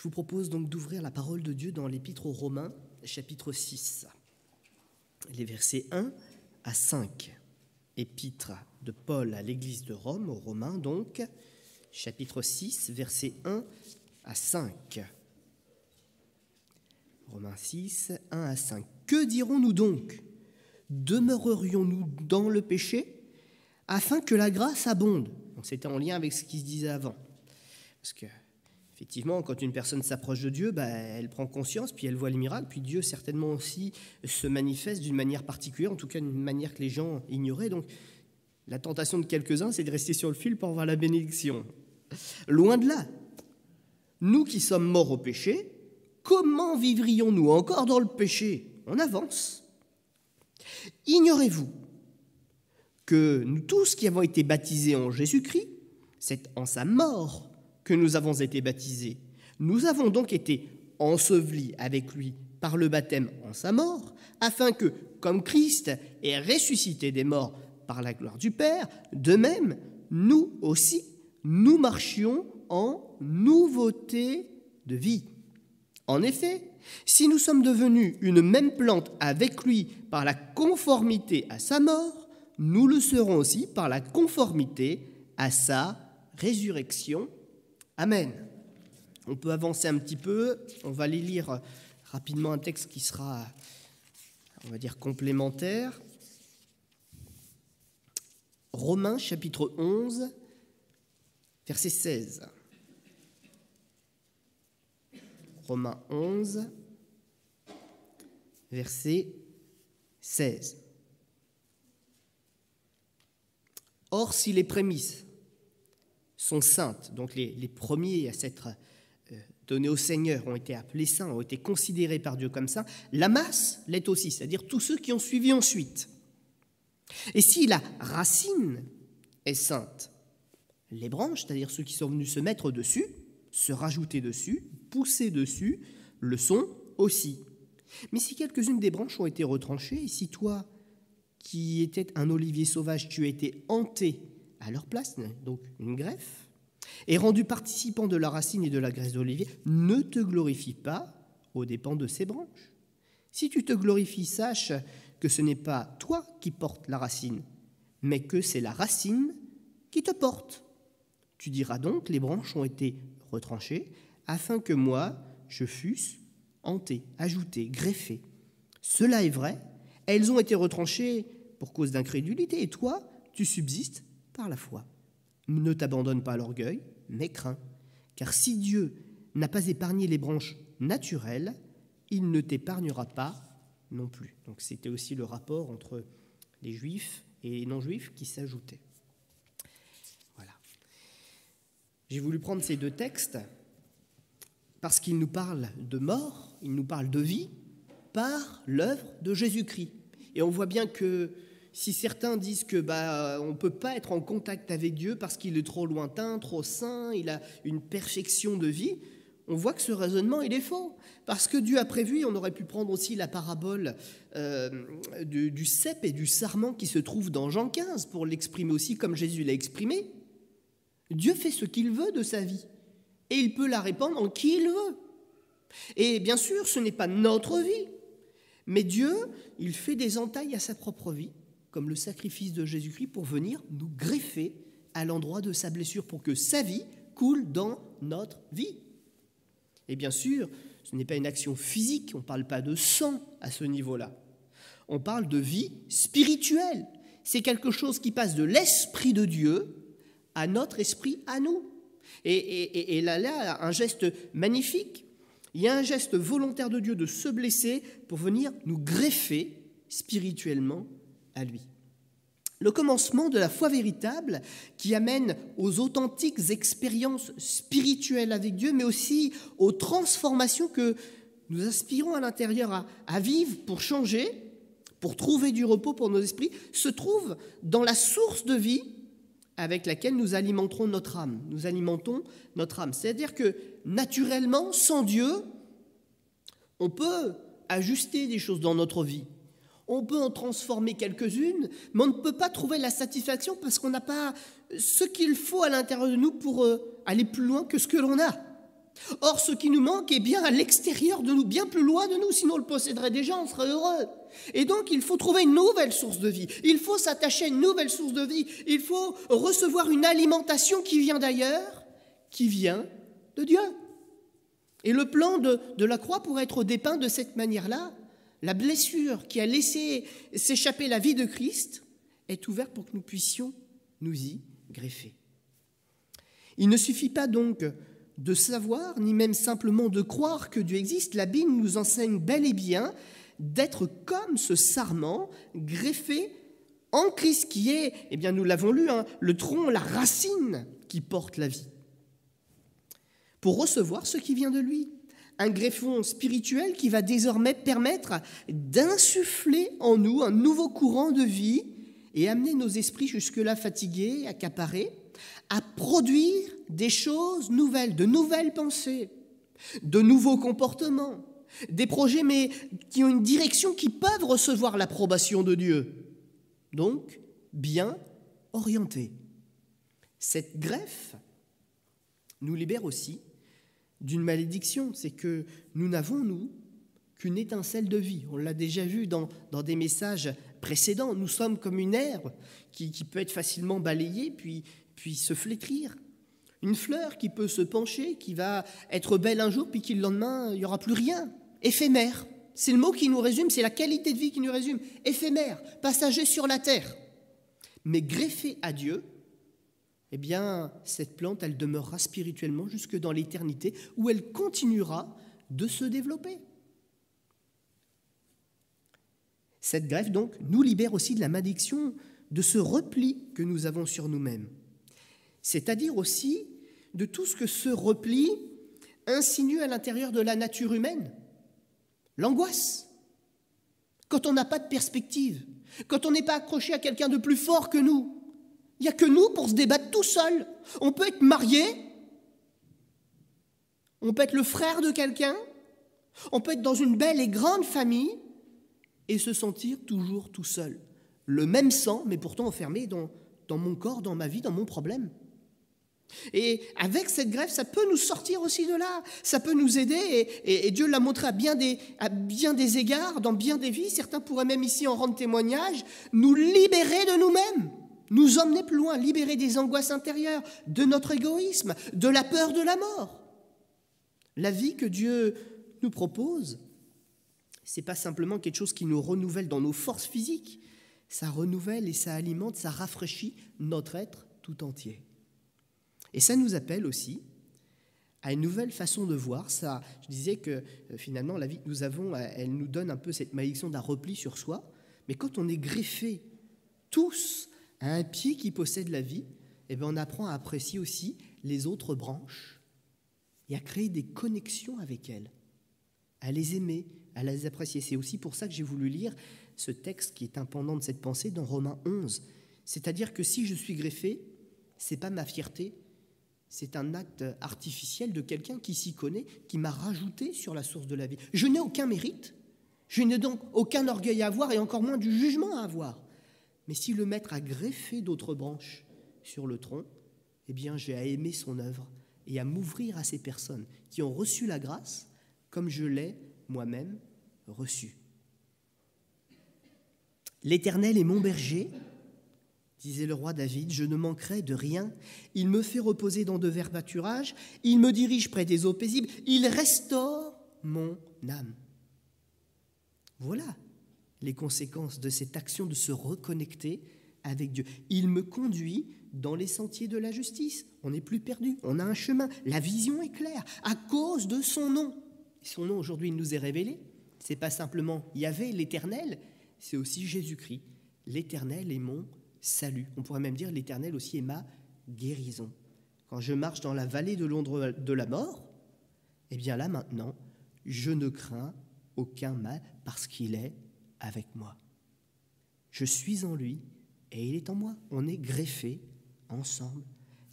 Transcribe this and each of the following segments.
Je vous propose donc d'ouvrir la parole de Dieu dans l'Épître aux Romains, chapitre 6, les versets 1 à 5. Épître de Paul à l'église de Rome, aux Romains donc, chapitre 6, versets 1 à 5. Romains 6, 1 à 5. Que dirons-nous donc? Demeurerions-nous dans le péché afin que la grâce abonde? Donc c'était en lien avec ce qui se disait avant. Parce que, effectivement, quand une personne s'approche de Dieu, elle prend conscience, puis elle voit les miracles, puis Dieu certainement aussi se manifeste d'une manière particulière, en tout cas d'une manière que les gens ignoraient. Donc la tentation de quelques-uns, c'est de rester sur le fil pour avoir la bénédiction. Loin de là, nous qui sommes morts au péché, comment vivrions-nous encore dans le péché? On avance. Ignorez-vous que nous tous qui avons été baptisés en Jésus-Christ, c'est en sa mort que nous avons été baptisés. Nous avons donc été ensevelis avec lui par le baptême en sa mort, afin que, comme Christ est ressuscité des morts par la gloire du Père, de même, nous aussi, nous marchions en nouveauté de vie. En effet, si nous sommes devenus une même plante avec lui par la conformité à sa mort, nous le serons aussi par la conformité à sa résurrection. Amen. On peut avancer un petit peu, on va aller lire rapidement un texte qui sera, on va dire, complémentaire. Romains chapitre 11, verset 16. Romains 11, verset 16. Or, si les prémices sont saintes, donc les premiers à s'être donnés au Seigneur ont été appelés saints, ont été considérés par Dieu comme saints, la masse l'est aussi, c'est-à-dire tous ceux qui ont suivi ensuite. Et si la racine est sainte, les branches, c'est-à-dire ceux qui sont venus se mettre dessus, se rajouter dessus, pousser dessus, le sont aussi. Mais si quelques-unes des branches ont été retranchées, et si toi, qui étais un olivier sauvage, tu as été hanté à leur place, donc une greffe, et rendu participant de la racine et de la graisse d'olivier, ne te glorifie pas aux dépens de ces branches. Si tu te glorifies, sache que ce n'est pas toi qui portes la racine, mais que c'est la racine qui te porte. Tu diras donc, les branches ont été retranchées, afin que moi, je fusse hanté, ajouté, greffé. Cela est vrai, elles ont été retranchées pour cause d'incrédulité, et toi, tu subsistes par la foi. Ne t'abandonne pas à l'orgueil, mais crains, car si Dieu n'a pas épargné les branches naturelles, il ne t'épargnera pas non plus. Donc c'était aussi le rapport entre les juifs et les non-juifs qui s'ajoutaient. Voilà. J'ai voulu prendre ces deux textes parce qu'ils nous parlent de mort, ils nous parlent de vie par l'œuvre de Jésus-Christ. Et on voit bien que si certains disent que on ne peut pas être en contact avec Dieu parce qu'il est trop lointain, trop saint, il a une perfection de vie, on voit que ce raisonnement, il est faux. Parce que Dieu a prévu, on aurait pu prendre aussi la parabole du cep et du sarment qui se trouve dans Jean 15 pour l'exprimer aussi comme Jésus l'a exprimé. Dieu fait ce qu'il veut de sa vie et il peut la répandre en qui il veut. Et bien sûr, ce n'est pas notre vie, mais Dieu, il fait des entailles à sa propre vie, comme le sacrifice de Jésus-Christ pour venir nous greffer à l'endroit de sa blessure pour que sa vie coule dans notre vie. Et bien sûr, ce n'est pas une action physique, on ne parle pas de sang à ce niveau-là. On parle de vie spirituelle. C'est quelque chose qui passe de l'esprit de Dieu à notre esprit, à nous. Et là, un geste magnifique. Il y a un geste volontaire de Dieu de se blesser pour venir nous greffer spirituellement à lui. Le commencement de la foi véritable qui amène aux authentiques expériences spirituelles avec Dieu, mais aussi aux transformations que nous aspirons à l'intérieur à vivre pour changer, pour trouver du repos pour nos esprits, se trouve dans la source de vie avec laquelle nous alimenterons notre âme. Nous alimentons notre âme. C'est-à-dire que naturellement, sans Dieu, on peut ajuster des choses dans notre vie. On peut en transformer quelques-unes, mais on ne peut pas trouver la satisfaction parce qu'on n'a pas ce qu'il faut à l'intérieur de nous pour aller plus loin que ce que l'on a. Or, ce qui nous manque est bien à l'extérieur de nous, bien plus loin de nous, sinon on le posséderait déjà, on serait heureux. Et donc, il faut trouver une nouvelle source de vie. Il faut s'attacher à une nouvelle source de vie. Il faut recevoir une alimentation qui vient d'ailleurs, qui vient de Dieu. Et le plan de la croix pourrait être dépeint de cette manière-là. La blessure qui a laissé s'échapper la vie de Christ est ouverte pour que nous puissions nous y greffer. Il ne suffit pas donc de savoir, ni même simplement de croire que Dieu existe. La Bible nous enseigne bel et bien d'être comme ce sarment greffé en Christ qui est, eh bien nous l'avons lu, le tronc, la racine qui porte la vie, pour recevoir ce qui vient de lui. Un greffon spirituel qui va désormais permettre d'insuffler en nous un nouveau courant de vie et amener nos esprits jusque-là fatigués, accaparés, à produire des choses nouvelles, de nouvelles pensées, de nouveaux comportements, des projets mais qui ont une direction qui peuvent recevoir l'approbation de Dieu, donc bien orientés. Cette greffe nous libère aussi d'une malédiction, c'est que nous n'avons, nous, qu'une étincelle de vie. On l'a déjà vu dans des messages précédents. Nous sommes comme une herbe qui peut être facilement balayée, puis se flétrir. Une fleur qui peut se pencher, qui va être belle un jour, puis qui le lendemain, il n'y aura plus rien. Éphémère. C'est le mot qui nous résume, c'est la qualité de vie qui nous résume. Éphémère, passager sur la terre. Mais greffée à Dieu, eh bien, cette plante, elle demeurera spirituellement jusque dans l'éternité, où elle continuera de se développer. Cette greffe, donc, nous libère aussi de la malédiction de ce repli que nous avons sur nous-mêmes. C'est-à-dire aussi de tout ce que ce repli insinue à l'intérieur de la nature humaine. L'angoisse, quand on n'a pas de perspective, quand on n'est pas accroché à quelqu'un de plus fort que nous. Il n'y a que nous pour se débattre tout seul. On peut être marié, on peut être le frère de quelqu'un, on peut être dans une belle et grande famille et se sentir toujours tout seul. Le même sang, mais pourtant enfermé dans mon corps, dans ma vie, dans mon problème. Et avec cette greffe, ça peut nous sortir aussi de là, ça peut nous aider, et Dieu l'a montré à bien des égards, dans bien des vies, certains pourraient même ici en rendre témoignage, nous libérer de nous-mêmes, nous emmener plus loin, libérer des angoisses intérieures, de notre égoïsme, de la peur de la mort. La vie que Dieu nous propose, ce n'est pas simplement quelque chose qui nous renouvelle dans nos forces physiques, ça renouvelle et ça alimente, ça rafraîchit notre être tout entier. Et ça nous appelle aussi à une nouvelle façon de voir. Ça, je disais que finalement, la vie que nous avons, elle nous donne un peu cette malédiction d'un repli sur soi. Mais quand on est greffé tous à un pied qui possède la vie, eh bien on apprend à apprécier aussi les autres branches et à créer des connexions avec elles, à les aimer, à les apprécier. C'est aussi pour ça que j'ai voulu lire ce texte qui est un pendant de cette pensée dans Romains 11. C'est-à-dire que si je suis greffé, ce n'est pas ma fierté, c'est un acte artificiel de quelqu'un qui s'y connaît, qui m'a rajouté sur la source de la vie. Je n'ai aucun mérite, je n'ai donc aucun orgueil à avoir et encore moins du jugement à avoir. Mais si le maître a greffé d'autres branches sur le tronc, eh bien j'ai à aimer son œuvre et à m'ouvrir à ces personnes qui ont reçu la grâce comme je l'ai moi-même reçue. L'Éternel est mon berger, disait le roi David, je ne manquerai de rien. Il me fait reposer dans de verts pâturages, il me dirige près des eaux paisibles, il restaure mon âme. Voilà les conséquences de cette action de se reconnecter avec Dieu. Il me conduit dans les sentiers de la justice. On n'est plus perdu, on a un chemin. La vision est claire à cause de son nom. Son nom aujourd'hui nous est révélé. Ce n'est pas simplement Yahvé, l'Éternel, c'est aussi Jésus-Christ. L'Éternel est mon salut. On pourrait même dire l'Éternel aussi est ma guérison. Quand je marche dans la vallée de l'ombre de la mort, eh bien là maintenant, je ne crains aucun mal parce qu'il est avec moi. Je suis en lui et il est en moi. On est greffés ensemble.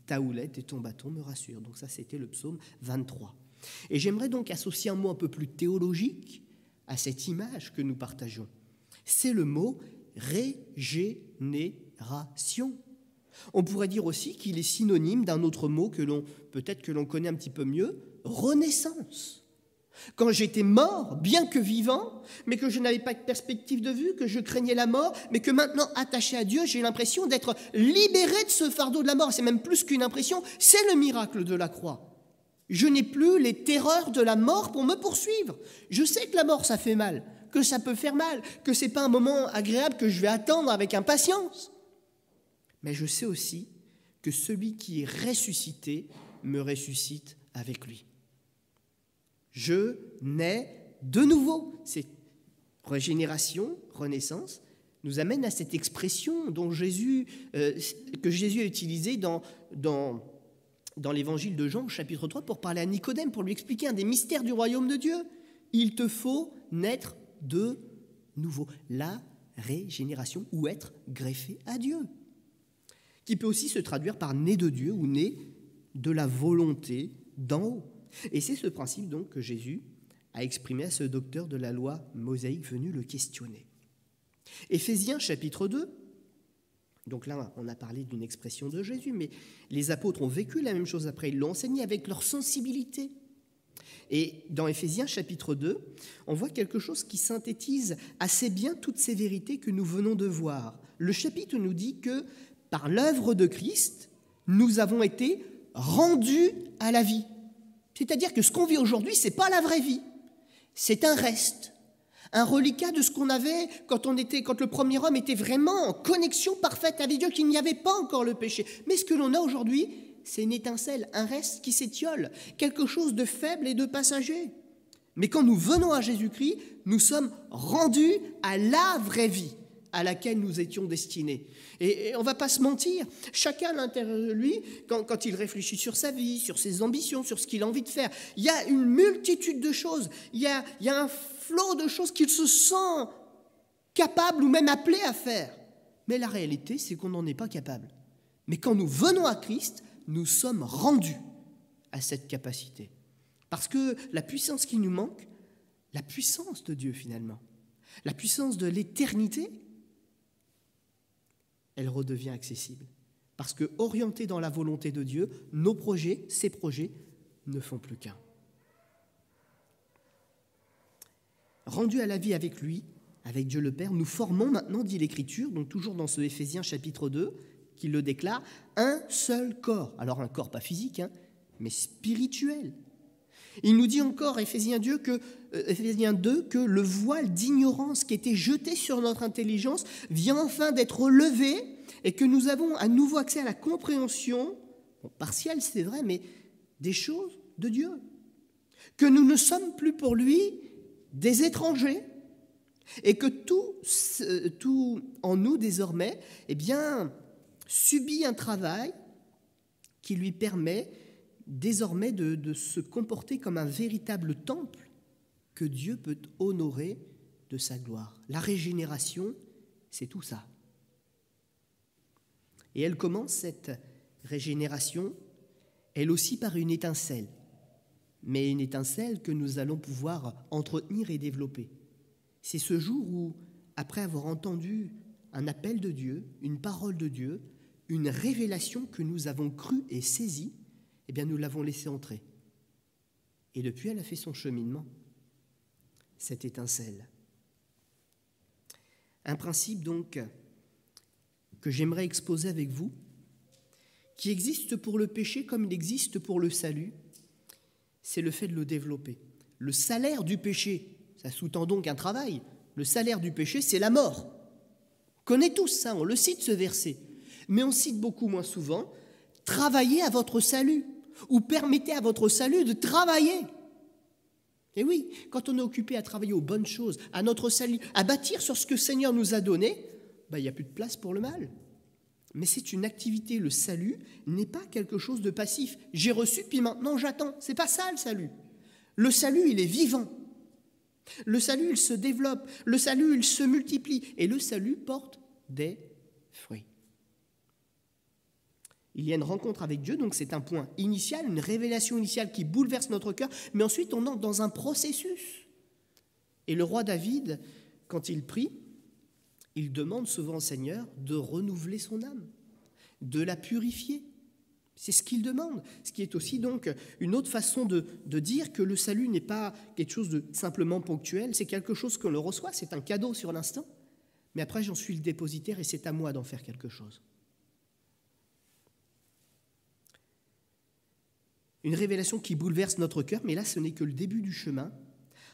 Ta houlette et ton bâton me rassurent. Donc ça, c'était le psaume 23. Et j'aimerais donc associer un mot un peu plus théologique à cette image que nous partageons. C'est le mot régénération. On pourrait dire aussi qu'il est synonyme d'un autre mot peut-être que l'on connaît un petit peu mieux, renaissance. Quand j'étais mort, bien que vivant, mais que je n'avais pas de perspective de vue, que je craignais la mort, mais que maintenant, attaché à Dieu, j'ai l'impression d'être libéré de ce fardeau de la mort. C'est même plus qu'une impression, c'est le miracle de la croix. Je n'ai plus les terreurs de la mort pour me poursuivre. Je sais que la mort, ça fait mal, que ça peut faire mal, que ce n'est pas un moment agréable que je vais attendre avec impatience. Mais je sais aussi que celui qui est ressuscité me ressuscite avec lui. Je nais de nouveau. Cette régénération, renaissance, nous amène à cette expression que Jésus a utilisée dans l'évangile de Jean, chapitre 3, pour parler à Nicodème, pour lui expliquer un des mystères du royaume de Dieu. Il te faut naître de nouveau. La régénération, ou être greffé à Dieu, qui peut aussi se traduire par né de Dieu ou né de la volonté d'en haut. Et c'est ce principe donc que Jésus a exprimé à ce docteur de la loi mosaïque venu le questionner. Éphésiens chapitre 2, donc là on a parlé d'une expression de Jésus, mais les apôtres ont vécu la même chose après, ils l'ont enseigné avec leur sensibilité. Et dans Éphésiens chapitre 2, on voit quelque chose qui synthétise assez bien toutes ces vérités que nous venons de voir. Le chapitre nous dit que par l'œuvre de Christ, nous avons été rendus à la vie. C'est-à-dire que ce qu'on vit aujourd'hui, ce n'est pas la vraie vie. C'est un reste, un reliquat de ce qu'on avait quand le premier homme était vraiment en connexion parfaite avec Dieu, qu'il n'y avait pas encore le péché. Mais ce que l'on a aujourd'hui, c'est une étincelle, un reste qui s'étiole, quelque chose de faible et de passager. Mais quand nous venons à Jésus-Christ, nous sommes rendus à la vraie vie à laquelle nous étions destinés. Et on ne va pas se mentir, chacun à l'intérieur de lui, quand il réfléchit sur sa vie, sur ses ambitions, sur ce qu'il a envie de faire, il y a une multitude de choses, il y a un flot de choses qu'il se sent capable ou même appelé à faire. Mais la réalité, c'est qu'on n'en est pas capable. Mais quand nous venons à Christ, nous sommes rendus à cette capacité. Parce que la puissance qui nous manque, la puissance de Dieu finalement, la puissance de l'éternité, elle redevient accessible. Parce que, orientés dans la volonté de Dieu, nos projets, ses projets, ne font plus qu'un. Rendus à la vie avec lui, avec Dieu le Père, nous formons maintenant, dit l'Écriture, donc toujours dans ce Éphésiens chapitre 2, qui le déclare, un seul corps. Alors un corps pas physique, mais spirituel. Il nous dit encore, Éphésiens 2, que le voile d'ignorance qui était jeté sur notre intelligence vient enfin d'être levé et que nous avons à nouveau accès à la compréhension, partielle c'est vrai, mais des choses de Dieu. Que nous ne sommes plus pour lui des étrangers et que tout en nous désormais, subit un travail qui lui permet désormais de se comporter comme un véritable temple que Dieu peut honorer de sa gloire. La régénération, c'est tout ça. Et elle commence, cette régénération, elle aussi par une étincelle, mais une étincelle que nous allons pouvoir entretenir et développer. C'est ce jour où, après avoir entendu un appel de Dieu, une parole de Dieu, une révélation que nous avons crue et saisie, nous l'avons laissée entrer. Et depuis, elle a fait son cheminement, cette étincelle. Un principe donc que j'aimerais exposer avec vous, qui existe pour le péché comme il existe pour le salut, c'est le fait de le développer. Le salaire du péché, ça sous-tend donc un travail. Le salaire du péché, c'est la mort. On connaît tous ça, on le cite ce verset. Mais on cite beaucoup moins souvent, travaillez à votre salut, ou permettez à votre salut de travailler. Et oui, quand on est occupé à travailler aux bonnes choses, à notre salut, à bâtir sur ce que le Seigneur nous a donné, il n'y a plus de place pour le mal. Mais c'est une activité, le salut n'est pas quelque chose de passif. J'ai reçu, puis maintenant j'attends. C'est pas ça le salut. Le salut, il est vivant. Le salut, il se développe. Le salut, il se multiplie. Et le salut porte des fruits. Il y a une rencontre avec Dieu, donc c'est un point initial, une révélation initiale qui bouleverse notre cœur, mais ensuite on entre dans un processus. Et le roi David, quand il prie, il demande souvent au Seigneur de renouveler son âme. de la purifier. C'est ce qu'il demande, ce qui est aussi donc une autre façon de dire que le salut n'est pas quelque chose de simplement ponctuel, c'est quelque chose qu'on le reçoit, c'est un cadeau sur l'instant, mais après j'en suis le dépositaire et c'est à moi d'en faire quelque chose. Une révélation qui bouleverse notre cœur, mais là ce n'est que le début du chemin.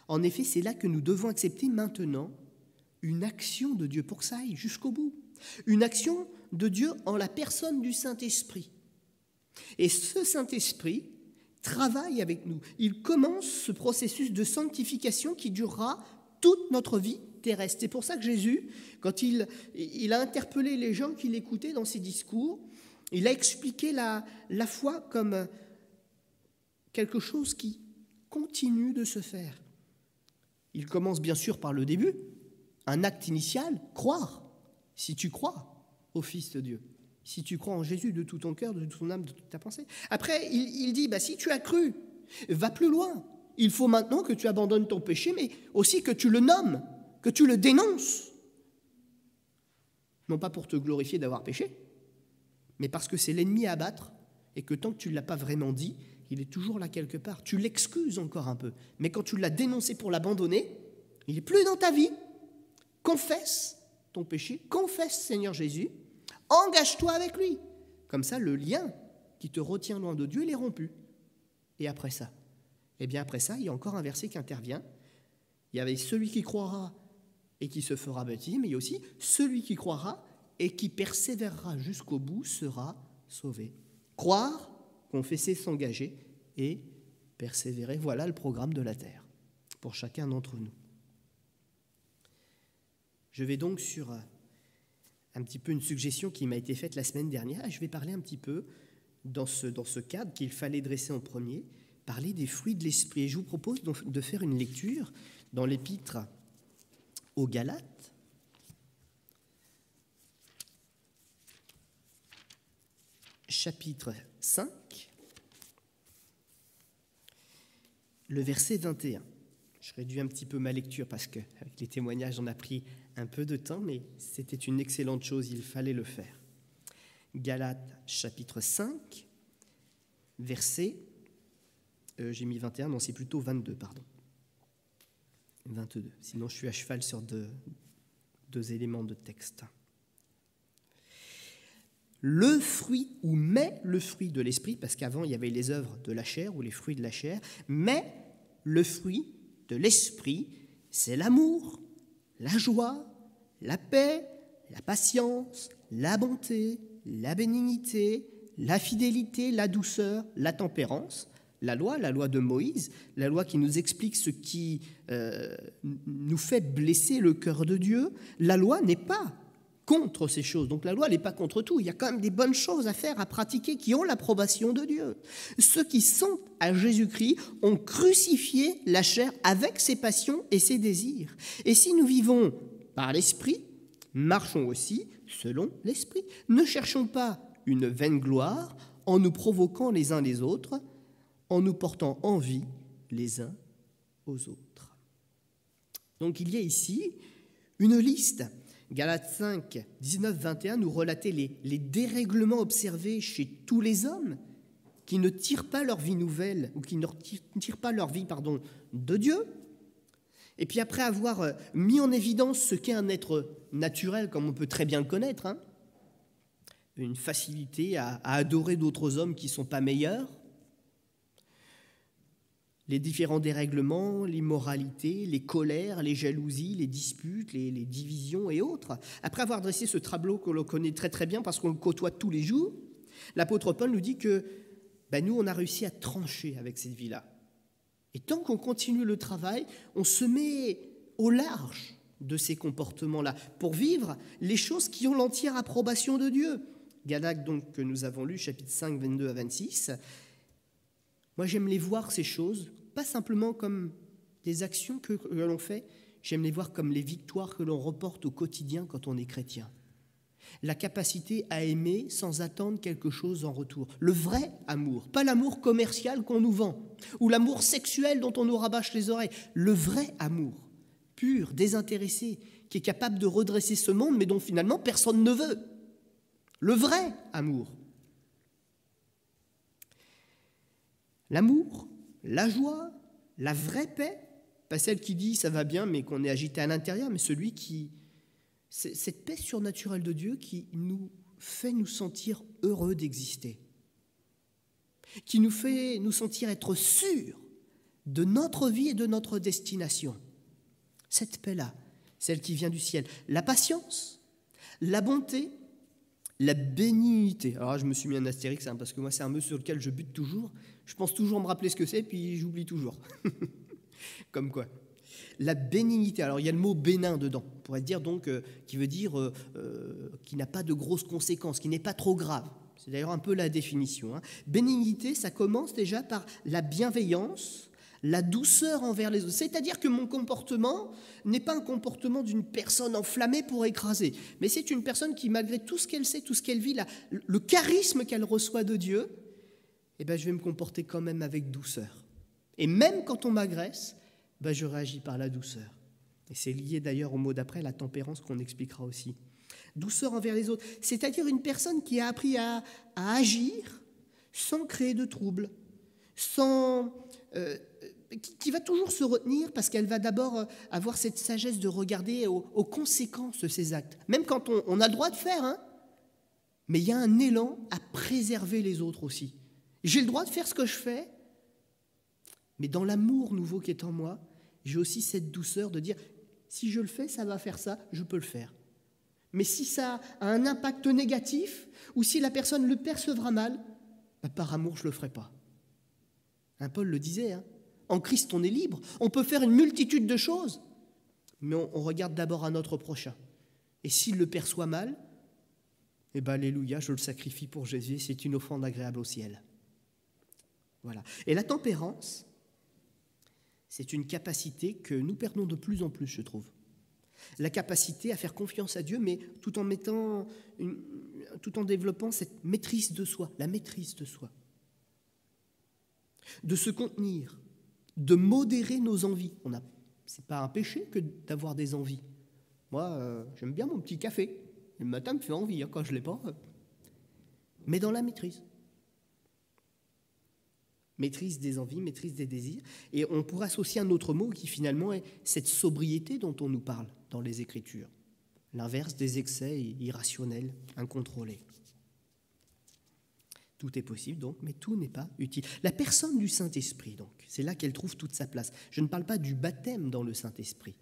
En effet, c'est là que nous devons accepter maintenant une action de Dieu pour que ça aille jusqu'au bout. Une action de Dieu en la personne du Saint-Esprit. Et ce Saint-Esprit travaille avec nous. Il commence ce processus de sanctification qui durera toute notre vie terrestre. C'est pour ça que Jésus, quand il a interpellé les gens qui l'écoutaient dans ses discours, il a expliqué la foi comme quelque chose qui continue de se faire. Il commence bien sûr par le début, un acte initial, croire. Si tu crois au Fils de Dieu, si tu crois en Jésus de tout ton cœur, de toute ton âme, de toute ta pensée. Après, il dit, si tu as cru, va plus loin. Il faut maintenant que tu abandonnes ton péché, mais aussi que tu le nommes, que tu le dénonces. Non pas pour te glorifier d'avoir péché, mais parce que c'est l'ennemi à abattre et que tant que tu ne l'as pas vraiment dit, il est toujours là quelque part. Tu l'excuses encore un peu, mais quand tu l'as dénoncé pour l'abandonner, il n'est plus dans ta vie. Confesse ton péché, confesse Seigneur Jésus, engage-toi avec lui. Comme ça, le lien qui te retient loin de Dieu, il est rompu. Et après ça, il y a encore un verset qui intervient. Il y avait celui qui croira et qui se fera baptiser, mais il y a aussi celui qui croira et qui persévérera jusqu'au bout sera sauvé. Croire, confesser, s'engager et persévérer, voilà le programme de la terre pour chacun d'entre nous. Je vais donc sur un petit peu une suggestion qui m'a été faite la semaine dernière. Je vais parler un petit peu dans ce cadre qu'il fallait dresser en premier, parler des fruits de l'esprit. Et je vous propose donc de faire une lecture dans l'épître aux Galates, chapitre 5, le verset 21. Je réduis un petit peu ma lecture parce qu'avec les témoignages, on a pris un peu de temps, mais c'était une excellente chose, il fallait le faire. Galates, chapitre 5, verset... j'ai mis 21, non, c'est plutôt 22, pardon. 22, sinon je suis à cheval sur deux éléments de texte. Le fruit, mais le fruit de l'esprit, parce qu'avant il y avait les œuvres de la chair ou les fruits de la chair, mais le fruit de l'esprit, c'est l'amour, la joie, la paix, la patience, la bonté, la bénignité, la fidélité, la douceur, la tempérance. La loi de Moïse, la loi qui nous explique ce qui nous fait blesser le cœur de Dieu, la loi n'est pas contre ces choses. Donc la loi n'est pas contre tout. Il y a quand même des bonnes choses à faire, à pratiquer, qui ont l'approbation de Dieu. Ceux qui sont à Jésus-Christ ont crucifié la chair avec ses passions et ses désirs. Et si nous vivons par l'Esprit, marchons aussi selon l'Esprit. Ne cherchons pas une vaine gloire en nous provoquant les uns les autres, en nous portant envie les uns aux autres. Donc il y a ici une liste. Galates 5, 19, 21 nous relatait les dérèglements observés chez tous les hommes qui ne tirent pas leur vie nouvelle, ou qui ne tirent pas leur vie, de Dieu. Et puis après avoir mis en évidence ce qu'est un être naturel, comme on peut très bien le connaître, une facilité à adorer d'autres hommes qui ne sont pas meilleurs, les différents dérèglements, l'immoralité, les colères, les jalousies, les disputes, les divisions et autres. Après avoir dressé ce tableau que l'on connaît très très bien parce qu'on le côtoie tous les jours, l'apôtre Paul nous dit que nous, on a réussi à trancher avec cette vie-là. Et tant qu'on continue le travail, on se met au large de ces comportements-là pour vivre les choses qui ont l'entière approbation de Dieu. Galates, donc, que nous avons lu, chapitre 5, 22 à 26. Moi, j'aime les voir, ces choses, pas simplement comme des actions que l'on fait, j'aime les voir comme les victoires que l'on reporte au quotidien quand on est chrétien. La capacité à aimer sans attendre quelque chose en retour. Le vrai amour, pas l'amour commercial qu'on nous vend, ou l'amour sexuel dont on nous rabâche les oreilles. Le vrai amour, pur, désintéressé, qui est capable de redresser ce monde, mais dont finalement personne ne veut. le vrai amour. L'amour, la joie, la vraie paix, pas celle qui dit ça va bien mais qu'on est agité à l'intérieur, mais celui qui... Cette paix surnaturelle de Dieu qui nous fait nous sentir heureux d'exister, qui nous fait nous sentir être sûrs de notre vie et de notre destination. Cette paix-là, celle qui vient du ciel, la patience, la bonté, la bénignité. Alors là, je me suis mis un astérix, parce que moi, c'est un mot sur lequel je bute toujours. Je pense toujours me rappeler ce que c'est, puis j'oublie toujours. Comme quoi. La bénignité. Alors, il y a le mot bénin dedans, on pourrait dire donc, qui veut dire qui n'a pas de grosses conséquences, qui n'est pas trop grave. C'est d'ailleurs un peu la définition. Bénignité, ça commence déjà par la bienveillance, la douceur envers les autres. C'est-à-dire que mon comportement n'est pas un comportement d'une personne enflammée pour écraser, mais c'est une personne qui, malgré tout ce qu'elle sait, tout ce qu'elle vit, le charisme qu'elle reçoit de Dieu, je vais me comporter quand même avec douceur. Et même quand on m'agresse, je réagis par la douceur. Et c'est lié d'ailleurs au mot d'après, la tempérance, qu'on expliquera aussi. Douceur envers les autres, c'est-à-dire une personne qui a appris à agir sans créer de troubles, qui va toujours se retenir parce qu'elle va d'abord avoir cette sagesse de regarder aux conséquences de ses actes. Même quand on a le droit de faire, mais il y a un élan à préserver les autres aussi. J'ai le droit de faire ce que je fais, mais dans l'amour nouveau qui est en moi, j'ai aussi cette douceur de dire, si je le fais, ça va faire ça, je peux le faire. Mais si ça a un impact négatif, ou si la personne le percevra mal, par amour, je ne le ferai pas. Paul le disait, en Christ, on est libre. On peut faire une multitude de choses, mais on regarde d'abord à notre prochain. Et s'il le perçoit mal, alléluia, je le sacrifie pour Jésus, c'est une offrande agréable au ciel. Voilà. Et la tempérance, c'est une capacité que nous perdons de plus en plus, je trouve. La capacité à faire confiance à Dieu, mais tout en développant cette maîtrise de soi, la maîtrise de soi. De se contenir, de modérer nos envies. Ce n'est pas un péché que d'avoir des envies. Moi, j'aime bien mon petit café. Le matin me fait envie quand je ne l'ai pas. Mais dans la maîtrise. Maîtrise des envies, maîtrise des désirs. Et on pourrait associer un autre mot qui finalement est cette sobriété dont on nous parle dans les Écritures. L'inverse des excès irrationnels, incontrôlés. Tout est possible donc, mais tout n'est pas utile. La personne du Saint-Esprit donc, c'est là qu'elle trouve toute sa place. Je ne parle pas du baptême dans le Saint-Esprit.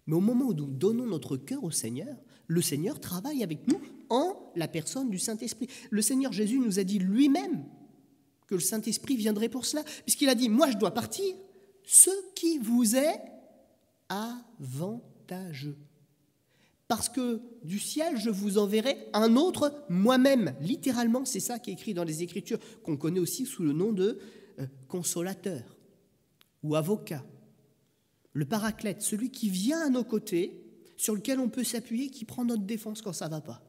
Mais au moment où nous donnons notre cœur au Seigneur, le Seigneur travaille avec nous en la personne du Saint-Esprit. Le Seigneur Jésus nous a dit lui-même que le Saint-Esprit viendrait pour cela, puisqu'il a dit « Moi, je dois partir, ce qui vous est avantageux. Parce que du ciel, je vous enverrai un autre moi-même. » Littéralement, c'est ça qui est écrit dans les Écritures, qu'on connaît aussi sous le nom de consolateur ou avocat. Le paraclète, celui qui vient à nos côtés, sur lequel on peut s'appuyer, qui prend notre défense quand ça ne va pas.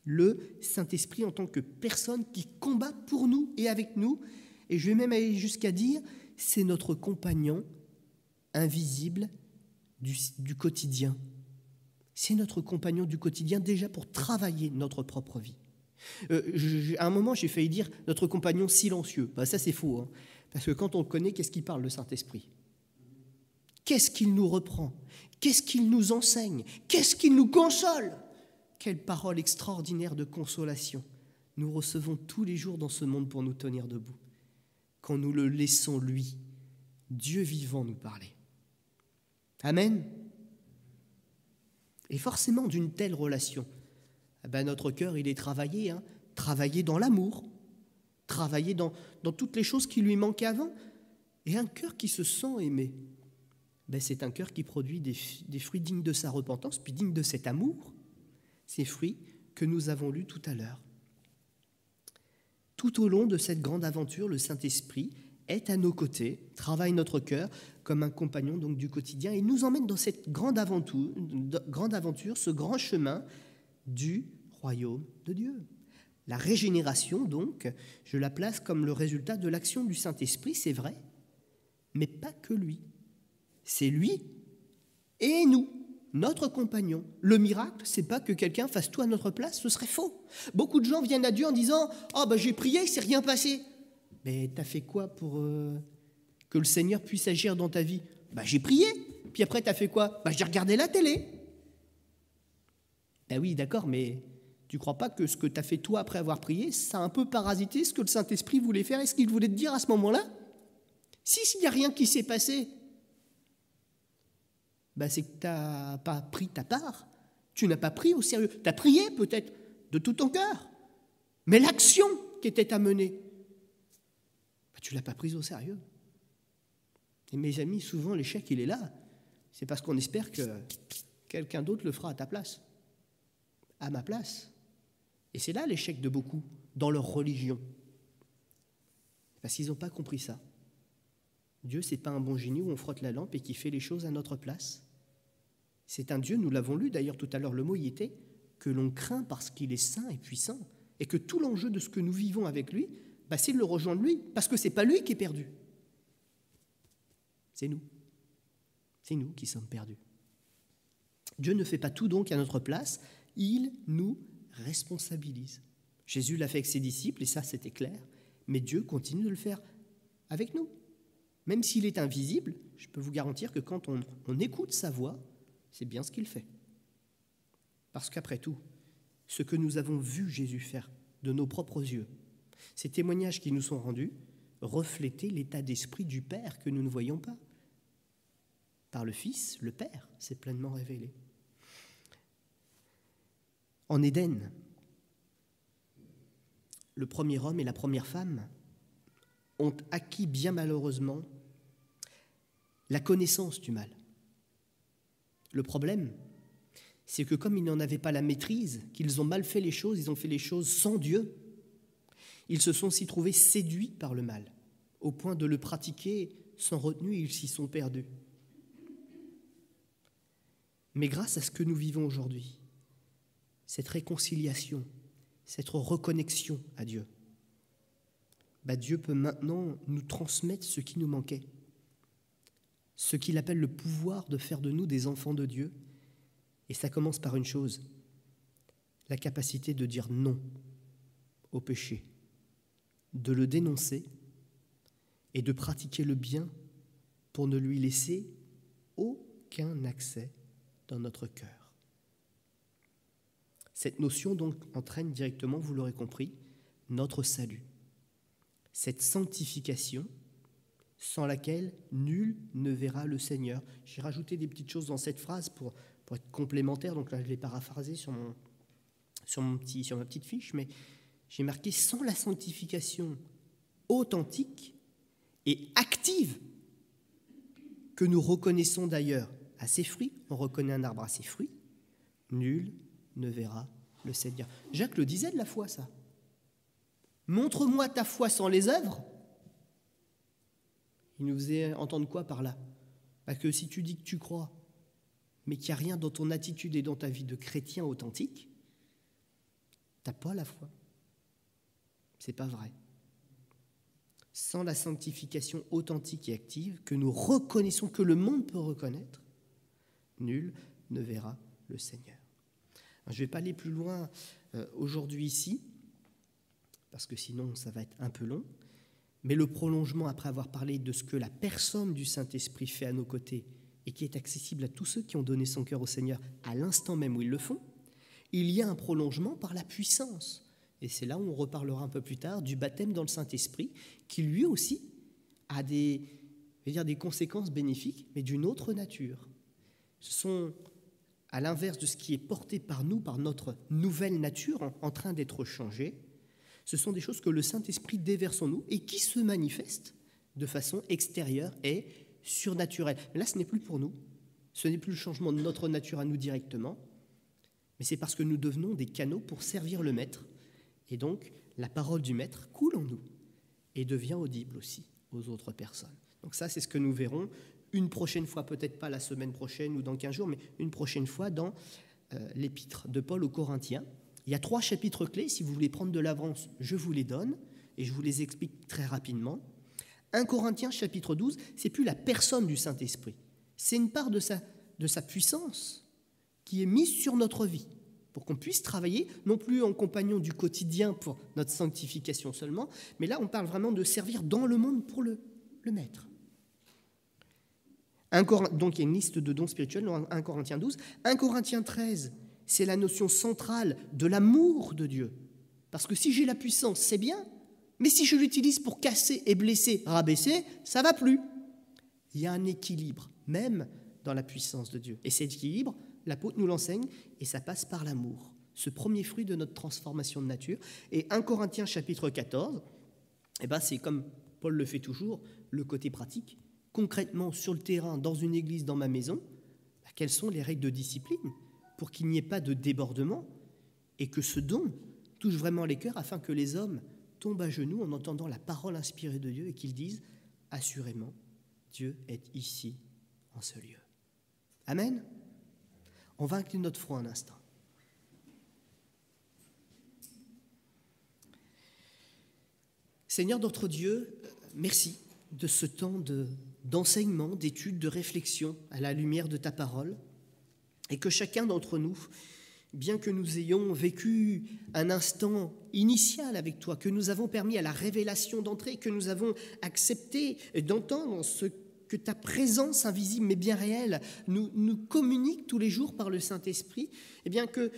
Le Saint-Esprit en tant que personne qui combat pour nous et avec nous. Et je vais même aller jusqu'à dire, c'est notre compagnon invisible du quotidien. C'est notre compagnon du quotidien déjà pour travailler notre propre vie. À un moment, j'ai failli dire notre compagnon silencieux. Ça, c'est faux. Parce que quand on le connaît, qu'est-ce qu'il parle, le Saint-Esprit ? Qu'est-ce qu'il nous reprend ? Qu'est-ce qu'il nous enseigne ? Qu'est-ce qu'il nous console ? Quelle parole extraordinaire de consolation nous recevons tous les jours dans ce monde pour nous tenir debout. Quand nous le laissons, lui, Dieu vivant, nous parler. Amen. Et forcément, d'une telle relation, notre cœur, il est travaillé, travaillé dans l'amour, travaillé dans toutes les choses qui lui manquaient avant. Et un cœur qui se sent aimé, c'est un cœur qui produit des fruits dignes de sa repentance, puis dignes de cet amour, ces fruits que nous avons lus tout à l'heure. Tout au long de cette grande aventure, le Saint-Esprit est à nos côtés, travaille notre cœur comme un compagnon donc, du quotidien et nous emmène dans cette grande aventure, ce grand chemin du royaume de Dieu. La régénération, donc, je la place comme le résultat de l'action du Saint-Esprit, c'est vrai, mais pas que lui. C'est lui et nous. notre compagnon. Le miracle, c'est pas que quelqu'un fasse tout à notre place, ce serait faux. Beaucoup de gens viennent à Dieu en disant « Ah, j'ai prié, il ne s'est rien passé. » Mais t'as fait quoi pour que le Seigneur puisse agir dans ta vie ? J'ai prié. Puis après, t'as fait quoi ? J'ai regardé la télé. Oui, d'accord, mais tu ne crois pas que ce que tu as fait toi après avoir prié, ça a un peu parasité ce que le Saint-Esprit voulait faire et ce qu'il voulait te dire à ce moment-là ? S'il n'y a rien qui s'est passé, c'est que tu n'as pas pris ta part. Tu n'as pas pris au sérieux. Tu as prié peut-être de tout ton cœur, mais l'action qui était à mener, tu ne l'as pas prise au sérieux. Et mes amis, souvent l'échec, il est là. C'est parce qu'on espère que quelqu'un d'autre le fera à ta place, à ma place. Et c'est là l'échec de beaucoup, dans leur religion. Parce qu'ils n'ont pas compris ça. Dieu, ce n'est pas un bon génie où on frotte la lampe et qui fait les choses à notre place. C'est un Dieu, nous l'avons lu d'ailleurs tout à l'heure, le mot y était, que l'on craint parce qu'il est saint et puissant, et que tout l'enjeu de ce que nous vivons avec lui, c'est de le rejoindre lui, parce que ce n'est pas lui qui est perdu. C'est nous. C'est nous qui sommes perdus. Dieu ne fait pas tout donc à notre place, il nous responsabilise. Jésus l'a fait avec ses disciples, et ça c'était clair, mais Dieu continue de le faire avec nous. Même s'il est invisible, je peux vous garantir que quand on écoute sa voix, c'est bien ce qu'il fait. Parce qu'après tout, ce que nous avons vu Jésus faire de nos propres yeux, ces témoignages qui nous sont rendus, reflétaient l'état d'esprit du Père que nous ne voyons pas. Par le Fils, le Père s'est pleinement révélé. En Éden, le premier homme et la première femme ont acquis bien malheureusement la connaissance du mal. Le problème, c'est que comme ils n'en avaient pas la maîtrise, qu'ils ont mal fait les choses, ils ont fait les choses sans Dieu, ils se sont aussi trouvés séduits par le mal, au point de le pratiquer sans retenue, ils s'y sont perdus. Mais grâce à ce que nous vivons aujourd'hui, cette réconciliation, cette reconnexion à Dieu, Dieu peut maintenant nous transmettre ce qui nous manquait, ce qu'il appelle le pouvoir de faire de nous des enfants de Dieu. Et ça commence par une chose, la capacité de dire non au péché, de le dénoncer et de pratiquer le bien pour ne lui laisser aucun accès dans notre cœur. Cette notion donc entraîne directement, vous l'aurez compris, notre salut. Cette sanctification sans laquelle nul ne verra le Seigneur. J'ai rajouté des petites choses dans cette phrase pour être complémentaire, donc là je l'ai paraphrasé sur ma petite fiche, mais j'ai marqué « sans la sanctification authentique et active que nous reconnaissons d'ailleurs à ses fruits, on reconnaît un arbre à ses fruits, nul ne verra le Seigneur. » Jacques le disait de la foi, ça. Montre-moi ta foi sans les œuvres. Il nous faisait entendre quoi par là ? Que si tu dis que tu crois, mais qu'il n'y a rien dans ton attitude et dans ta vie de chrétien authentique, tu n'as pas la foi. C'est pas vrai. Sans la sanctification authentique et active, que nous reconnaissons, que le monde peut reconnaître, nul ne verra le Seigneur. Alors, je ne vais pas aller plus loin aujourd'hui ici, parce que sinon ça va être un peu long, mais le prolongement, après avoir parlé de ce que la personne du Saint-Esprit fait à nos côtés et qui est accessible à tous ceux qui ont donné son cœur au Seigneur à l'instant même où ils le font, il y a un prolongement par la puissance. Et c'est là où on reparlera un peu plus tard du baptême dans le Saint-Esprit, qui lui aussi a des conséquences bénéfiques, mais d'une autre nature. Ce sont, à l'inverse de ce qui est porté par nous, par notre nouvelle nature en train d'être changée, ce sont des choses que le Saint-Esprit déverse en nous et qui se manifestent de façon extérieure et surnaturelle. Mais là, ce n'est plus pour nous, ce n'est plus le changement de notre nature à nous directement, mais c'est parce que nous devenons des canaux pour servir le Maître. Et donc, la parole du Maître coule en nous et devient audible aussi aux autres personnes. Donc ça, c'est ce que nous verrons une prochaine fois, peut-être pas la semaine prochaine ou dans 15 jours, mais une prochaine fois dans l'épître de Paul aux Corinthiens. Il y a 3 chapitres clés, si vous voulez prendre de l'avance, je vous les donne, et je vous les explique très rapidement. 1 Corinthiens chapitre 12, c'est plus la personne du Saint-Esprit, c'est une part de sa puissance, qui est mise sur notre vie, pour qu'on puisse travailler, non plus en compagnon du quotidien pour notre sanctification seulement, mais là on parle vraiment de servir dans le monde pour le Maître. Donc il y a une liste de dons spirituels dans 1 Corinthiens 12. 1 Corinthiens 13, c'est la notion centrale de l'amour de Dieu. Parce que si j'ai la puissance, c'est bien, mais si je l'utilise pour casser et blesser, rabaisser, ça ne va plus. Il y a un équilibre, même dans la puissance de Dieu. Et cet équilibre, l'apôtre nous l'enseigne, et ça passe par l'amour, ce premier fruit de notre transformation de nature. Et 1 Corinthiens chapitre 14, c'est comme Paul le fait toujours, le côté pratique. Concrètement, sur le terrain, dans une église, dans ma maison, quelles sont les règles de discipline pour qu'il n'y ait pas de débordement et que ce don touche vraiment les cœurs afin que les hommes tombent à genoux en entendant la parole inspirée de Dieu et qu'ils disent « Assurément, Dieu est ici, en ce lieu. » Amen. On va incliner notre front un instant. Seigneur notre Dieu, merci de ce temps d'enseignement, d'étude, de réflexion à la lumière de ta parole, et que chacun d'entre nous, bien que nous ayons vécu un instant initial avec toi, que nous avons permis à la révélation d'entrer, que nous avons accepté d'entendre ce que ta présence invisible mais bien réelle nous communique tous les jours par le Saint-Esprit, et bien que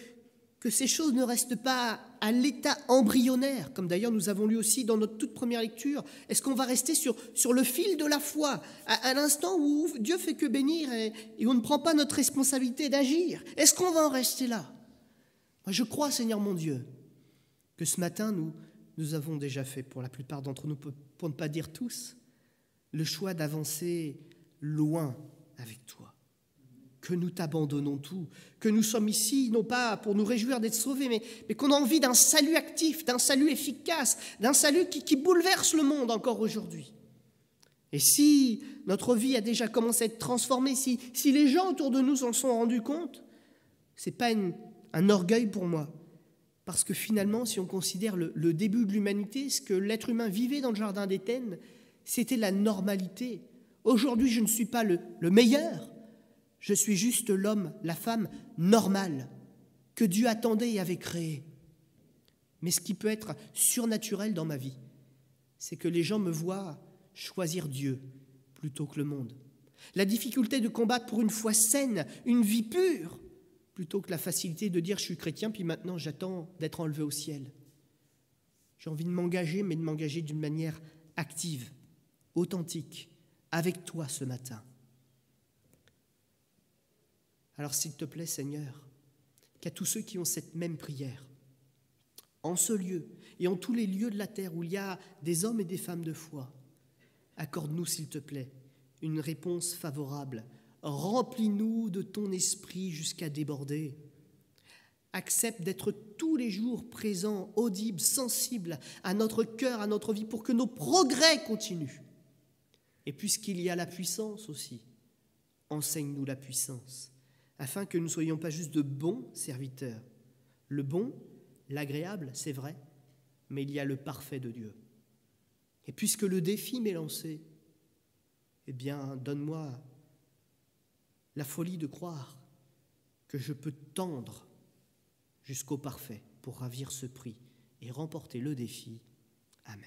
ces choses ne restent pas à l'état embryonnaire, comme d'ailleurs nous avons lu aussi dans notre toute première lecture. Est-ce qu'on va rester sur le fil de la foi, à l'instant où Dieu fait que bénir et on ne prend pas notre responsabilité d'agir? Est-ce qu'on va en rester là? Moi, je crois, Seigneur mon Dieu, que ce matin, nous avons déjà fait, pour la plupart d'entre nous, pour ne pas dire tous, le choix d'avancer loin avec toi. Que nous t'abandonnons tout, que nous sommes ici, non pas pour nous réjouir d'être sauvés, mais qu'on a envie d'un salut actif, d'un salut efficace, d'un salut qui bouleverse le monde encore aujourd'hui. Et si notre vie a déjà commencé à être transformée, si les gens autour de nous s'en sont rendus compte, ce n'est pas un orgueil pour moi, parce que finalement, si on considère le début de l'humanité, ce que l'être humain vivait dans le jardin d'Éden, c'était la normalité. Aujourd'hui, je ne suis pas le meilleur, je suis juste l'homme, la femme normale que Dieu attendait et avait créé. Mais ce qui peut être surnaturel dans ma vie, c'est que les gens me voient choisir Dieu plutôt que le monde. La difficulté de combattre pour une foi saine, une vie pure, plutôt que la facilité de dire « je suis chrétien, puis maintenant j'attends d'être enlevé au ciel ». J'ai envie de m'engager, mais de m'engager d'une manière active, authentique, avec toi ce matin. Alors s'il te plaît, Seigneur, qu'à tous ceux qui ont cette même prière, en ce lieu et en tous les lieux de la terre où il y a des hommes et des femmes de foi, accorde-nous, s'il te plaît, une réponse favorable. Remplis-nous de ton esprit jusqu'à déborder. Accepte d'être tous les jours présent, audible, sensible à notre cœur, à notre vie, pour que nos progrès continuent. Et puisqu'il y a la puissance aussi, enseigne-nous la puissance, afin que nous ne soyons pas juste de bons serviteurs. Le bon, l'agréable, c'est vrai, mais il y a le parfait de Dieu. Et puisque le défi m'est lancé, eh bien, donne-moi la folie de croire que je peux tendre jusqu'au parfait pour ravir ce prix et remporter le défi. Amen.